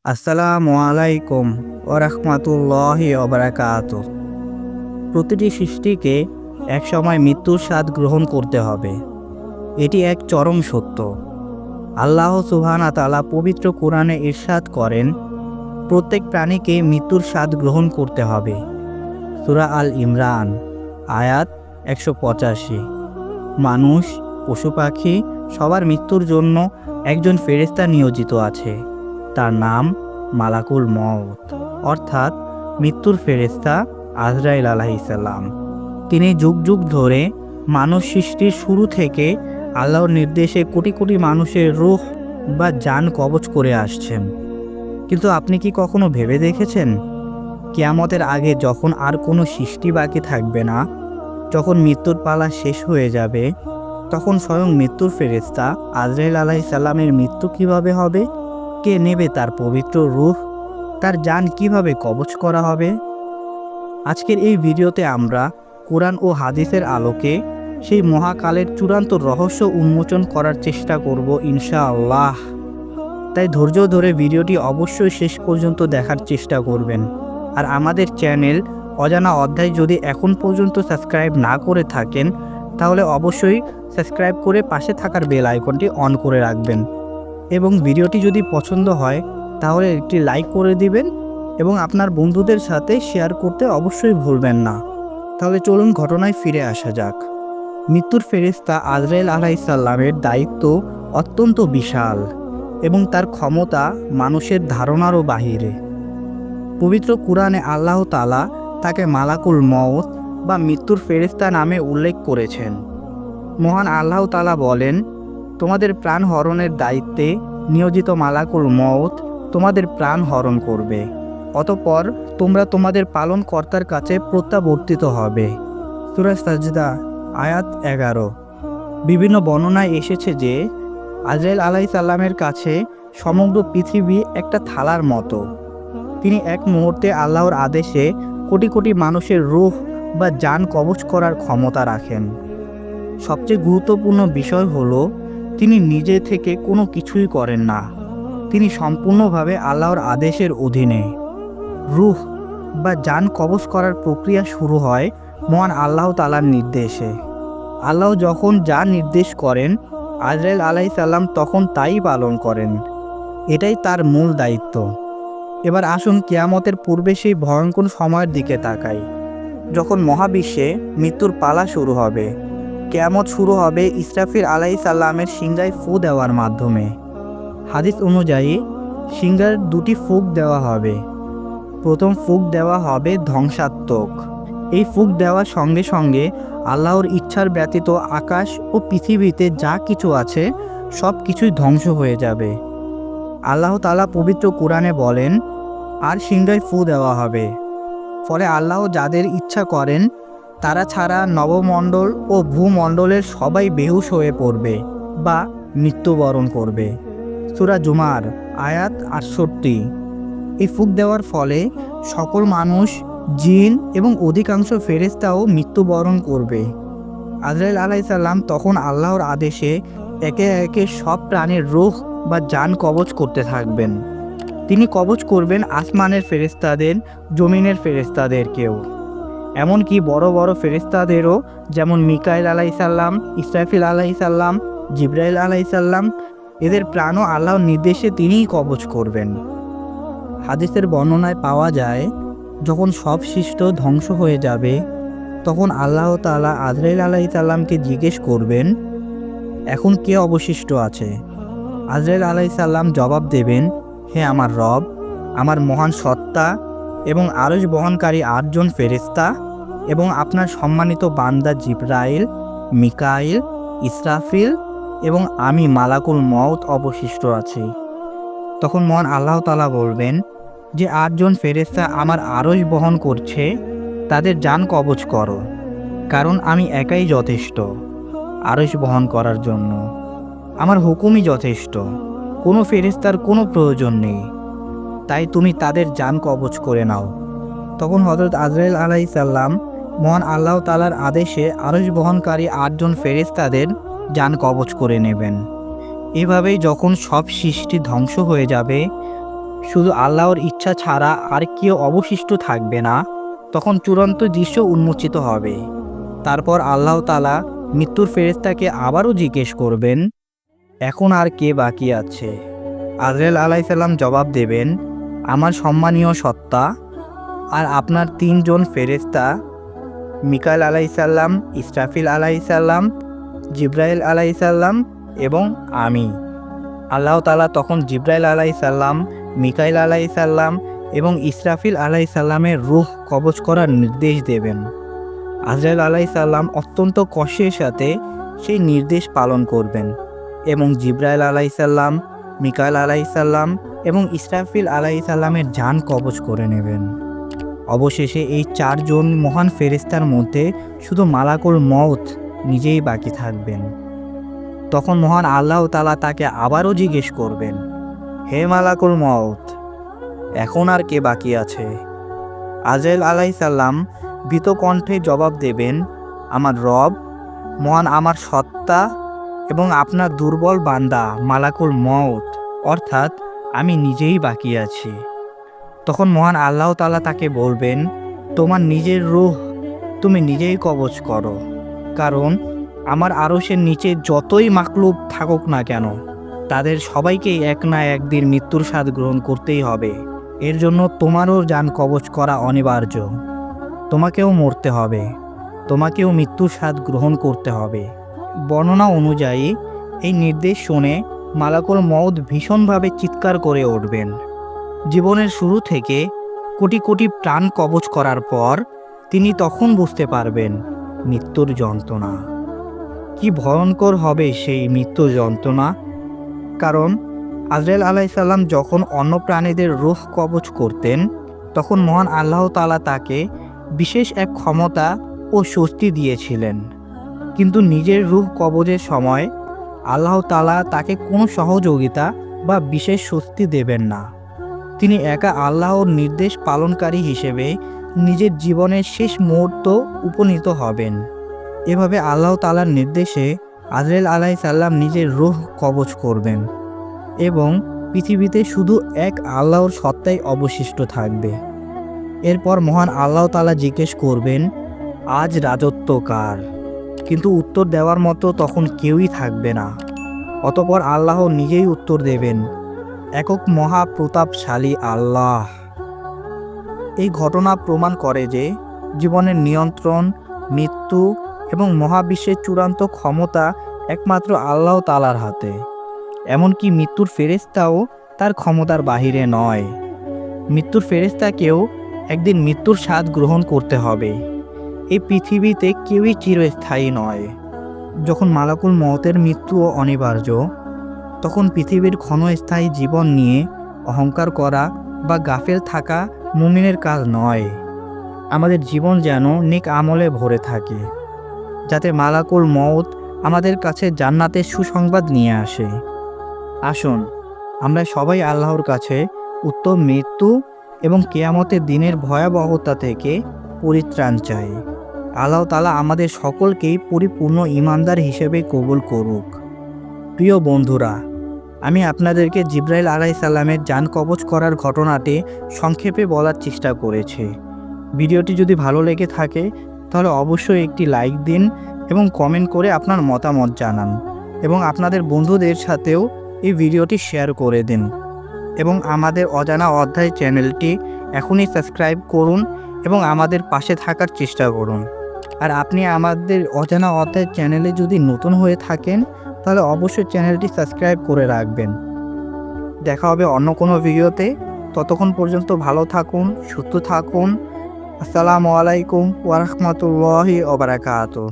আসসালামু আলাইকুম ওরহমাতুল্লাহি ওবারাকাতুহ। প্রতিটি সৃষ্টিকে একসময় মৃত্যুর স্বাদ গ্রহণ করতে হবে, এটি এক চরম সত্য। আল্লাহ সুবহানাহু তাআলা পবিত্র কোরআনে ইরশাদ করেন, প্রত্যেক প্রাণীকে মৃত্যুর স্বাদ গ্রহণ করতে হবে। সূরা আল ইমরান আয়াত 185। মানুষ, পশু পাখি সবার মৃত্যুর জন্য একজন ফেরেশতা নিয়োজিত আছে। তার নাম মালাকুল মউত, অর্থাৎ মৃত্যুর ফেরেশতা আজরাইল আলাইহিস সালাম। তিনি যুগ যুগ ধরে মানব সৃষ্টির শুরু থেকে আল্লাহর নির্দেশে কোটি কোটি মানুষের রূহ বা জান কবজ করে আসছেন। কিন্তু আপনি কি কখনো ভেবে দেখেছেন, কিয়ামতের আগে যখন আর কোনো সৃষ্টি বাকি থাকবে না, যখন মৃত্যুর পালা শেষ হয়ে যাবে, তখন স্বয়ং মৃত্যুর ফেরেশতা আজরাইল আলাইহিস সালামের মৃত্যু কিভাবে হবে? কে নেবে তার পবিত্র রূহ? তার জান কিভাবে কবজ করা হবে? আজকের এই ভিডিওতে আমরা কোরআন ও হাদিসের আলোকে সেই মহাকালের চূড়ান্ত রহস্য উন্মোচন করার চেষ্টা করব ইনশাআল্লাহ। তাই ধৈর্য ধরে ভিডিওটি অবশ্যই শেষ পর্যন্ত দেখার চেষ্টা করবেন। আর আমাদের চ্যানেল অজানা অধ্যায় যদি এখন পর্যন্ত সাবস্ক্রাইব না করে থাকেন, তাহলে অবশ্যই সাবস্ক্রাইব করে পাশে থাকার বেল আইকনটি অন করে রাখবেন। এবং ভিডিওটি যদি পছন্দ হয় তাহলে একটি লাইক করে দিবেন এবং আপনার বন্ধুদের সাথে শেয়ার করতে অবশ্যই ভুলবেন না। তাহলে চলুন ঘটনায় ফিরে আসা যাক। মৃত্যুর ফেরেশতা আজরাইল আলাইহিস সালামের দায়িত্ব অত্যন্ত বিশাল এবং তার ক্ষমতা মানুষের ধারণারও বাহিরে। পবিত্র কুরআনে আল্লাহ তাআলা তাকে মালাকুল মউত বা মৃত্যুর ফেরেশতা নামে উল্লেখ করেছেন। মহান আল্লাহ তাআলা বলেন, তোমাদের প্রাণ হরণের দায়িত্বে নিয়োজিত মালাকুল মউত তোমাদের প্রাণ হরণ করবে, অতঃপর তোমরা তোমাদের পালনকর্তার কাছে প্রত্যাবর্তিত হবে। সূরা সাজদা আয়াত 11। বিভিন্ন বর্ণনায় এসেছে যে আজরাইল আলাইহিস সালামের কাছে সমগ্র পৃথিবী একটা থালার মতো। তিনি এক মুহূর্তে আল্লাহর আদেশে কোটি কোটি মানুষের রূহ বা জান কবজ করার ক্ষমতা রাখেন। সবচেয়ে গুরুত্বপূর্ণ বিষয় হলো, তিনি নিজে থেকে কোনো কিছুই করেন না। তিনি সম্পূর্ণভাবে আল্লাহর আদেশের অধীনে। রূহ বা জান কবজ করার প্রক্রিয়া শুরু হয় মহান আল্লাহ তাআলার নির্দেশে। আল্লাহ যখন যা নির্দেশ করেন, আজরাইল আলাইহিস সালাম তখন তাই পালন করেন। এটাই তার মূল দায়িত্ব। এবার আসুন কিয়ামতের পূর্বে সেই ভয়ঙ্কর সময়ের দিকে তাকাই, যখন মহাবিশ্বে মৃত্যুর পালা শুরু হবে। কিয়ামত শুরু হবে ইসরাফিল আলাইহিস সালামের সিংহায় ফু দেওয়ার মাধ্যমে। হাদিস অনুযায়ী সিংহার দুটি ফুঁক দেওয়া হবে। প্রথম ফুঁক দেওয়া হবে ধ্বংসাত্মক। এই ফুঁক দেওয়ার সঙ্গে সঙ্গে আল্লাহর ইচ্ছার ব্যতীত আকাশ ও পৃথিবীতে যা কিছু আছে সব কিছুই ধ্বংস হয়ে যাবে। আল্লাহ তাআলা পবিত্র কোরআনে বলেন, আর সিংহায় ফু দেওয়া হবে, ফলে আল্লাহ যাদের ইচ্ছা করেন তারা ছাড়া নবমণ্ডল ও ভূমণ্ডলের সবাই বেহুশ হয়ে পড়বে বা মৃত্যুবরণ করবে। সূরা জুমার আয়াত 68। এই ফুঁক দেওয়ার ফলে সকল মানুষ, জিন এবং অধিকাংশ ফেরেশতাও মৃত্যুবরণ করবে। আজরাইল আলাইহিস সালাম তখন আল্লাহর আদেশে একে একে সব প্রাণীর রূহ বা জান কবজ করতে থাকবেন। তিনি কবজ করবেন আসমানের ফেরেশতাদের, জমিনের ফেরেশতাদেরকেও, এমনকি বড় বড় ফেরেশতাদেরও, যেমন মিকাইল আলাইহিস সালাম, ইসরাফিল আলাইহিস সালাম, জিবরাইল আলাইহিস সালাম। এদের প্রাণও আল্লাহর নির্দেশে তিনিই কবজ করবেন। হাদিসের বর্ণনায় পাওয়া যায়, যখন সব সৃষ্ট ধ্বংস হয়ে যাবে, তখন আল্লাহ তাআলা আজরাইল আলাইহিস সালামকে জিজ্ঞেস করবেন, এখন কে অবশিষ্ট আছে? আজরাইল আলাইহিস সালাম জবাব দেবেন, হে আমার রব, আমার মহান সত্তা এবং আরশ বহনকারী 8 জন ফেরেশতা এবং আপনার সম্মানিত বান্দা জিবরাইল, মিকাইল, ইসরাফিল এবং আমি মালাকুল মউত অবশিষ্ট আছি। তখন মহান আল্লাহ তাআলা বলবেন, যে 8 জন ফেরেশতা আমার আরশ বহন করছে তাদের জান কবজ করো, কারণ আমি একাই যথেষ্ট আরশ বহন করার জন্য। আমার হুকুমই যথেষ্ট, কোনো ফেরেশতার কোনো প্রয়োজন নেই, তাই তুমি তাদের জান কবজ করে নাও। তখন হযরত আজরাইল আলাইহিস সালাম মহান আল্লাহ তাআলার আদেশে আরশ বহনকারী 8 জন ফেরেশতাদের জান কবজ করে নেবেন। এভাবেই যখন সব সৃষ্টি ধ্বংস হয়ে যাবে, শুধু আল্লাহর ইচ্ছা ছাড়া আর কেউ অবশিষ্ট থাকবে না, তখন চূড়ান্ত দৃশ্য উন্মোচিত হবে। তারপর আল্লাহ তাআলা মৃত্যুর ফেরেশতাকে আবারও জিজ্ঞেস করবেন, এখন আর কে বাকি আছে? আজরাইল আলাইসাল্লাম জবাব দেবেন, আমার সম্মানীয় সত্তা আর আপনার 3 জন ফেরেশতা, মিকাইল আলাইসাল্লাম, ইসরাফিল আলাইসাল্লাম, জিব্রাইল আলাইসাল্লাম এবং আমি। আল্লাহ তাআলা তখন জিব্রাইল আলাইসাল্লাম, মিকাইল আলাইসাল্লাম এবং ইসরাফিল আলাইসাল্লামের রূহ কবজ করার নির্দেশ দেবেন। আজরাইল আলাইসাল্লাম অত্যন্ত কষ্টের সাথে সেই নির্দেশ পালন করবেন এবং জিব্রাইল আলাইসাল্লাম, মিকাইল আলাইসাল্লাম এবং ইসরাফিল আলাইসাল্লামের জান কবজ করে নেবেন। অবশেষে এই 4 জন মহান ফেরেশতার মধ্যে শুধু মালাকুল মউত নিজেই বাকি থাকবেন। তখন মহান আল্লাহ তাআলা তাকে আবারও জিজ্ঞেস করবেন, হে মালাকুল মউত, এখন আর কে বাকি আছে? আজরাইল আলাইসাল্লাম ভীত কণ্ঠে জবাব দেবেন, আমার রব, মহান আমার সত্তা এবং আপনার দুর্বল বান্দা মালাকুল মউত, অর্থাৎ আমি নিজেই বাকি আছি। তখন মহান আল্লাহ তাআলা তাকে বলবেন, তোমার নিজের রূহ তুমি নিজেই কবজ করো, কারণ আমার আরশের নিচে যতই মাকলুব থাকুক না কেন, তাদের সবাইকেই এক না একদিন মৃত্যুর স্বাদ গ্রহণ করতেই হবে। এর জন্য তোমারও জান কবজ করা অনিবার্য। তোমাকেও মরতে হবে, তোমাকেও মৃত্যুর স্বাদ গ্রহণ করতে হবে। বর্ণনা অনুযায়ী এই নির্দেশ শুনে মালাকুল মউত ভীষণভাবে চিৎকার করে উঠবেন। জীবনের শুরু থেকে কোটি কোটি প্রাণ কবজ করার পর তিনি তখন বুঝতে পারবেন মৃত্যুর যন্ত্রণা। কি ভয়ঙ্কর হবে সেই মৃত্যুর যন্ত্রণা! কারণ আজরাইল আলাইসাল্লাম যখন অন্য প্রাণীদের রূহ কবজ করতেন, তখন মহান আল্লাহ তাআলা তাকে বিশেষ এক ক্ষমতা ও স্বস্তি দিয়েছিলেন। কিন্তু নিজের রূহ কবজের সময় আল্লাহ তাআলা তাকে কোনো সহযোগিতা বা বিশেষ স্বস্তি দেবেন না। তিনি একা আল্লাহর নির্দেশ পালনকারী হিসেবে নিজের জীবনের শেষ মুহূর্ত উপনীত হবেন। এভাবে আল্লাহ তাআলার নির্দেশে আজরাইল আলাইসাল্লাম নিজের রূহ কবজ করবেন এবং পৃথিবীতে শুধু এক আল্লাহর সত্তাই অবশিষ্ট থাকবে। এরপর মহান আল্লাহ তাআলা জিজ্ঞেস করবেন, আজ রাজত্ব কার? কিন্তু উত্তর দেওয়ার মতো তখন কেউই থাকবে না। অতঃপর আল্লাহ নিজেই উত্তর দেবেন, একক মহাপ্রতাপশালী আল্লাহ। এই ঘটনা প্রমাণ করে যে জীবনের নিয়ন্ত্রণ, মৃত্যু এবং মহাবিশ্বের চূড়ান্ত ক্ষমতা একমাত্র আল্লাহ তাআলার হাতে। এমনকি মৃত্যুর ফেরেশতাও তার ক্ষমতার বাহিরে নয়। মৃত্যুর ফেরেশতাকেও একদিন মৃত্যুর স্বাদ গ্রহণ করতে হবে। এই পৃথিবীতে কেউই চিরস্থায়ী নয়। যখন মালাকুল মউতের মৃত্যুও অনিবার্য, তখন পৃথিবীর ক্ষণস্থায়ী জীবন নিয়ে অহংকার করা বা গাফেল থাকা মুমিনের কাজ নয়। আমাদের জীবন যেন নেক আমলে ভরে থাকে, যাতে মালাকুল মউত আমাদের কাছে জান্নাতের সুসংবাদ নিয়ে আসে। আসুন আমরা সবাই আল্লাহর কাছে উত্তম মৃত্যু এবং কিয়ামতের দিনের ভয়াবহতা থেকে পরিত্রাণ চাই। আল্লাহ তাআলা আমাদের সকলকেই পরিপূর্ণ ঈমানদার হিসেবে কবুল করুক। প্রিয় বন্ধুরা, আমি আপনাদেরকে জিব্রাইল আলাইসাল্লামের জান কবজ করার ঘটনাটি সংক্ষেপে বলার চেষ্টা করেছি। ভিডিওটি যদি ভালো লেগে থাকে তাহলে অবশ্যই একটি লাইক দিন এবং কমেন্ট করে আপনার মতামত জানান, এবং আপনাদের বন্ধুদের সাথেও এই ভিডিওটি শেয়ার করে দিন। এবং আমাদের অজানা অধ্যায় চ্যানেলটি এখনই সাবস্ক্রাইব করুন এবং আমাদের পাশে থাকার চেষ্টা করুন। আর আপনি আমাদের অজানা অধ্যায় চ্যানেলে যদি নতুন হয়ে থাকেন তাহলে অবশ্যই চ্যানেলটি সাবস্ক্রাইব করে রাখবেন। দেখা হবে অন্য কোনো ভিডিওতে। ততক্ষণ পর্যন্ত ভালো থাকুন, সুস্থ থাকুন। আসসালামু আলাইকুম ওয়া রাহমাতুল্লাহি ওয়া বারাকাতুহু।